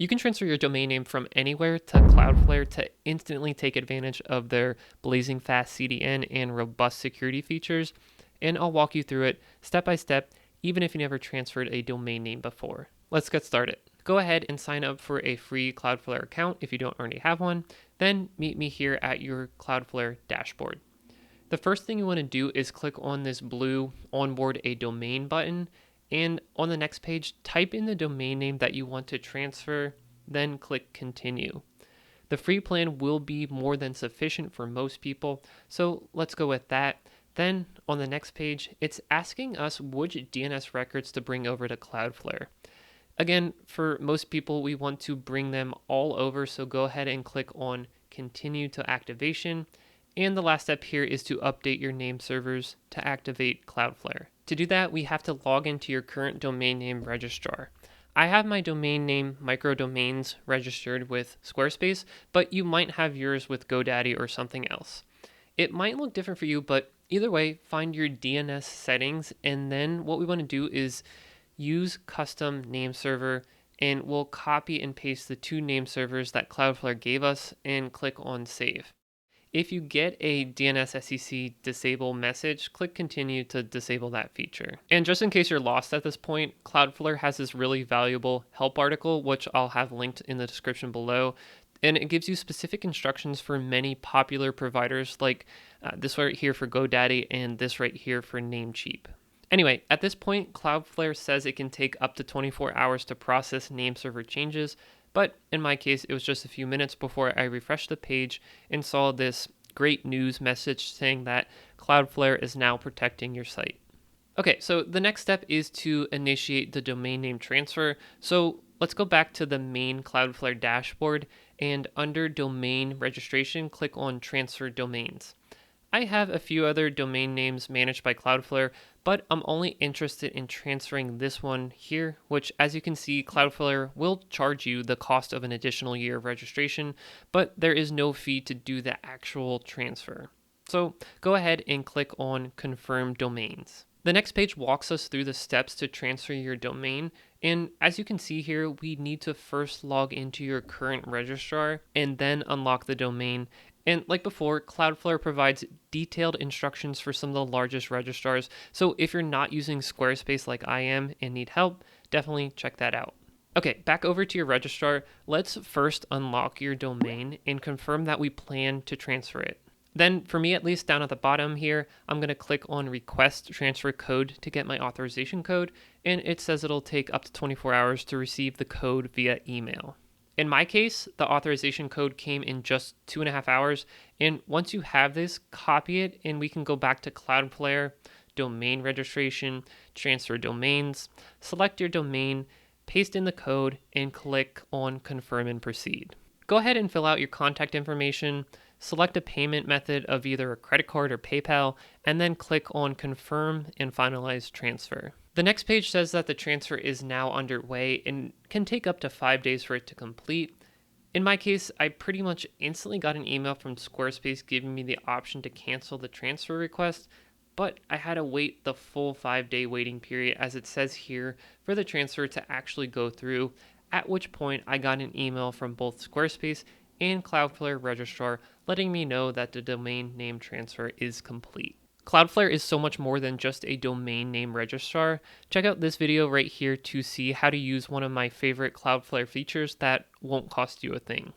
You can transfer your domain name from anywhere to Cloudflare to instantly take advantage of their blazing fast CDN and robust security features, and I'll walk you through it step by step, even if you never transferred a domain name before. Let's get started. Go ahead and sign up for a free Cloudflare account if you don't already have one, then meet me here at your Cloudflare dashboard. The first thing you want to do is click on this blue Onboard a Domain button, and on the next page, type in the domain name that you want to transfer, then click Continue. The free plan will be more than sufficient for most people, so let's go with that. Then on the next page, it's asking us which DNS records to bring over to Cloudflare. Again, for most people, we want to bring them all over, so go ahead and click on Continue to Activation. And the last step here is to update your name servers to activate Cloudflare. To do that, we have to log into your current domain name registrar. I have my domain name microdomains registered with Squarespace, but you might have yours with GoDaddy or something else. It might look different for you, but either way, find your DNS settings, and then what we want to do is use custom name server, and we'll copy and paste the two name servers that Cloudflare gave us and click on Save. If you get a DNS disable message, click continue to disable that feature. And just in case you're lost at this point, Cloudflare has this really valuable help article, which I'll have linked in the description below. And it gives you specific instructions for many popular providers like this right here for GoDaddy and this right here for Namecheap. Anyway, at this point, Cloudflare says it can take up to 24 hours to process name server changes, but in my case, it was just a few minutes before I refreshed the page and saw this great news message saying that Cloudflare is now protecting your site. Okay, so the next step is to initiate the domain name transfer. So let's go back to the main Cloudflare dashboard, and under domain registration, click on Transfer Domains. I have a few other domain names managed by Cloudflare, but I'm only interested in transferring this one here, which as you can see, Cloudflare will charge you the cost of an additional year of registration, but there is no fee to do the actual transfer. So go ahead and click on Confirm Domains. The next page walks us through the steps to transfer your domain, and as you can see here, we need to first log into your current registrar and then unlock the domain. And like before, Cloudflare provides detailed instructions for some of the largest registrars, so if you're not using Squarespace like I am and need help, definitely check that out. Okay, back over to your registrar, let's first unlock your domain and confirm that we plan to transfer it. Then, for me at least, down at the bottom here, I'm going to click on Request Transfer Code to get my authorization code, and it says it'll take up to 24 hours to receive the code via email. In my case, the authorization code came in just 2.5 hours, and once you have this, copy it, and we can go back to Cloudflare, Domain Registration, Transfer Domains, select your domain, paste in the code, and click on Confirm and Proceed. Go ahead and fill out your contact information, select a payment method of either a credit card or PayPal, and then click on Confirm and Finalize Transfer. The next page says that the transfer is now underway and can take up to 5 days for it to complete. In my case, I pretty much instantly got an email from Squarespace giving me the option to cancel the transfer request, but I had to wait the full 5-day waiting period, as it says here, for the transfer to actually go through, at which point I got an email from both Squarespace and Cloudflare Registrar letting me know that the domain name transfer is complete. Cloudflare is so much more than just a domain name registrar. Check out this video right here to see how to use one of my favorite Cloudflare features that won't cost you a thing.